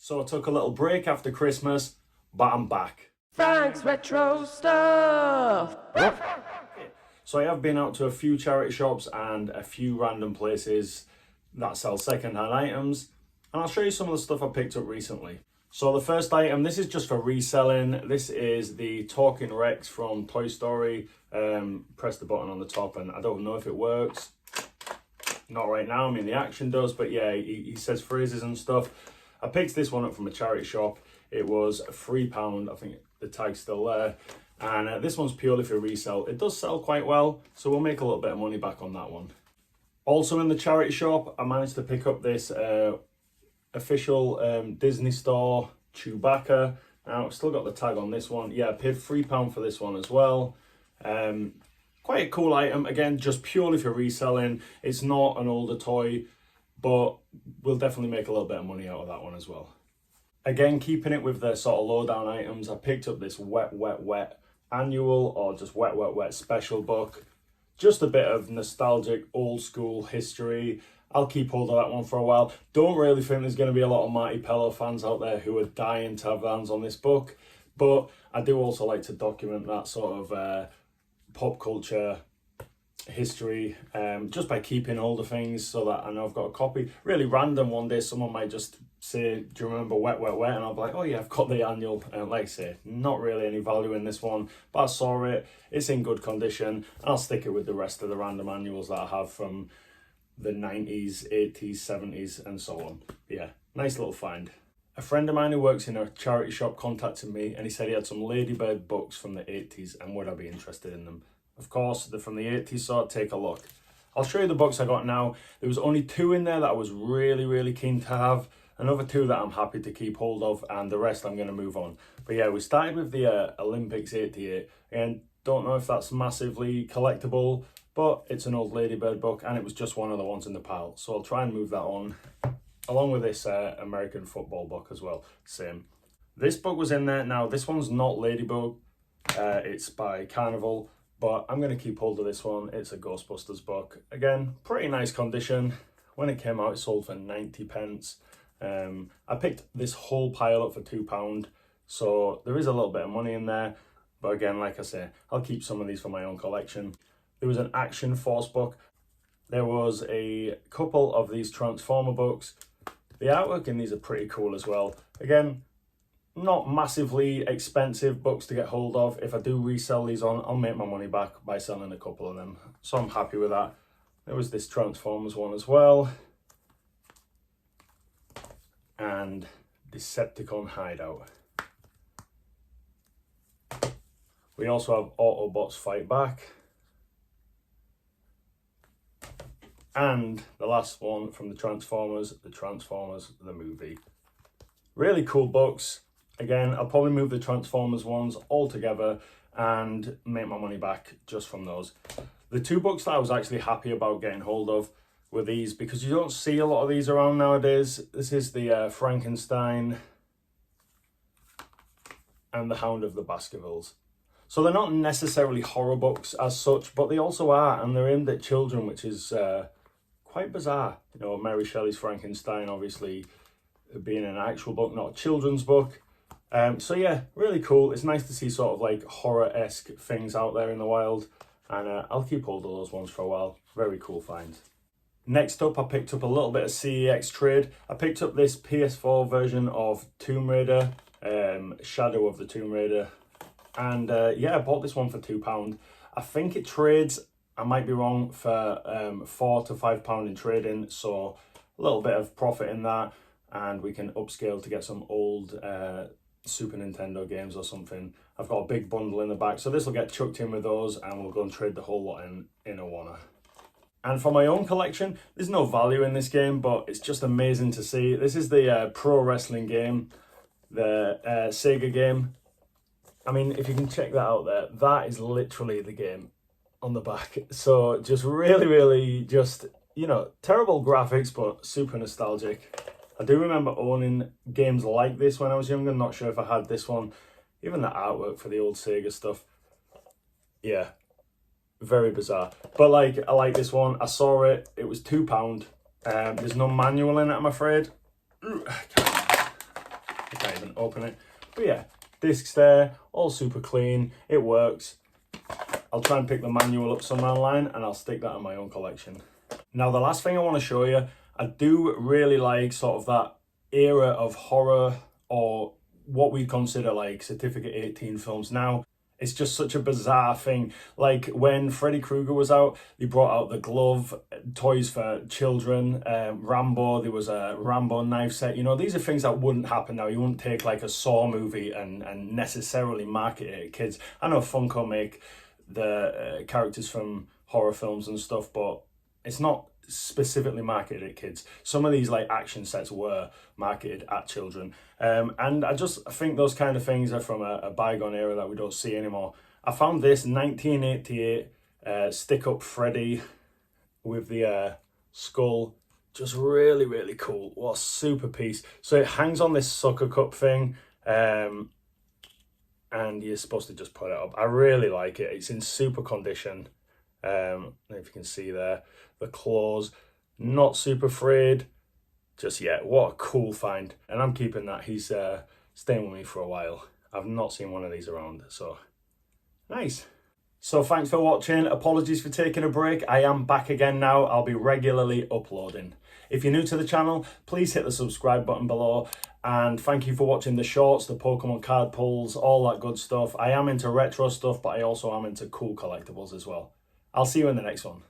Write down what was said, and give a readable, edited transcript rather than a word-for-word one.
So I took a little break after Christmas, but I'm back. Frank's Retro Stuff! So I have been out to a few charity shops and a few random places that sell second-hand items, and I'll show you some of the stuff I picked up recently. So the first item, this is just for reselling. This is the Talking Rex from Toy Story. Press the button on the top and I don't know if it works. Not right now, I mean the action does, but yeah, he says phrases and stuff. I picked this one up from a charity shop. It was £3, I think the tag's still there. And this one's purely for resale. It does sell quite well, so we'll make a little bit of money back on that one. Also in the charity shop, I managed to pick up this official Disney store Chewbacca. Now I've still got the tag on this one. Yeah, I paid £3 for this one as well. Quite a cool item, again, just purely for reselling. It's not an older toy, but we'll definitely make a little bit of money out of that one as well. Again, keeping it with the sort of lowdown items, I picked up this Wet Wet Wet annual, or just Wet Wet Wet special book. Just a bit of nostalgic old school history. I'll keep hold of that one for a while. Don't really think there's going to be a lot of Marty Pello fans out there who are dying to have their hands on this book, but I do also like to document that sort of pop culture history just by keeping older things so that I know I've got a copy. Really random, one day someone might just say, do you remember Wet Wet Wet? And I'll be like, oh yeah, I've got the annual. Like I say, not really any value in this one, but I saw it, it's in good condition, and I'll stick it with the rest of the random annuals that I have from the 90s, 80s, 70s and so on. Yeah, nice little find. A friend of mine who works in a charity shop contacted me and he said he had some Ladybird books from the 80s and would I be interested in them. Of course, they're from the 80s, so I'll take a look. I'll show you the books I got now. There was only 2 in there that I was really keen to have. Another 2 that I'm happy to keep hold of, and the rest I'm going to move on. But yeah, we started with the Olympics 88, and don't know if that's massively collectible, but it's an old Ladybird book, and it was just one of the ones in the pile. So I'll try and move that on, along with this American football book as well, same. This book was in there. Now, this one's not Ladybug, it's by Carnival, but I'm going to keep hold of this one. It's a Ghostbusters book. Again, pretty nice condition. When it came out, it sold for 90p. I picked this whole pile up for £2, so there is a little bit of money in there. But again, like I say, I'll keep some of these for my own collection. There was an Action Force book. There was a couple of these Transformer books. The artwork in these are pretty cool as well. Again, not massively expensive books to get hold of. If I do resell these on, I'll make my money back by selling a couple of them. So I'm happy with that. There was this Transformers one as well. And Decepticon Hideout. We also have Autobots Fight Back. And the last one from the Transformers the movie. Really cool books. Again, I'll probably move the Transformers ones all together and make my money back just from those. The 2 books that I was actually happy about getting hold of were these, because you don't see a lot of these around nowadays. This is the Frankenstein and the Hound of the Baskervilles. So they're not necessarily horror books as such, but they also are, and they're aimed at children, which is quite bizarre. You know, Mary Shelley's Frankenstein obviously being an actual book, not a children's book. So yeah, really cool. It's nice to see sort of like horror-esque things out there in the wild, and I'll keep hold of those ones for a while. Very cool find. Next up, I picked up a little bit of CEX trade. I picked up this PS4 version of Tomb Raider, Shadow of the Tomb Raider, and yeah, I bought this one for £2. I think it trades, I might be wrong, for £4 to £5 in trading, so a little bit of profit in that, and we can upscale to get some old Super Nintendo games or something. I've got a big bundle in the back, so this will get chucked in with those, and we'll go and trade the whole lot in a wanna. And for my own collection, there's no value in this game, but it's just amazing to see. This is the pro wrestling game, the Sega game. I mean, if you can check that out there, that is literally the game on the back. So just really just, you know, terrible graphics, but super nostalgic. I do remember owning games like this when I was younger. Not sure if I had this one. Even the artwork for the old Sega stuff. Yeah, very bizarre. But like, I like this one. I saw it. It was £2. There's no manual in it, I'm afraid. I can't even open it. But yeah, discs there, all super clean. It works. I'll try and pick the manual up somewhere online and I'll stick that in my own collection. Now, the last thing I want to show you, I do really like sort of that era of horror, or what we consider like certificate 18 films now. It's just such a bizarre thing. Like when Freddy Krueger was out, they brought out the glove, toys for children, Rambo, there was a Rambo knife set. You know, these are things that wouldn't happen now. You wouldn't take like a Saw movie and necessarily market it at kids. I know Funko make the characters from horror films and stuff, but it's not specifically marketed at kids. Some of these like action sets were marketed at children, and I just think those kind of things are from a bygone era that we don't see anymore. I found this 1988 stick up Freddy with the skull, just really cool. What a super piece. So it hangs on this sucker cup thing, and you're supposed to just put it up. I really like it. It's in super condition. If you can see there, the claws, not super frayed. Just, yeah, what a cool find. And I'm keeping that. He's staying with me for a while. I've not seen one of these around, so nice. So thanks for watching. Apologies for taking a break. I am back again now. I'll be regularly uploading. If you're new to the channel, please hit the subscribe button below. And thank you for watching the shorts, the Pokemon card pulls, all that good stuff. I am into retro stuff, but I also am into cool collectibles as well. I'll see you in the next one.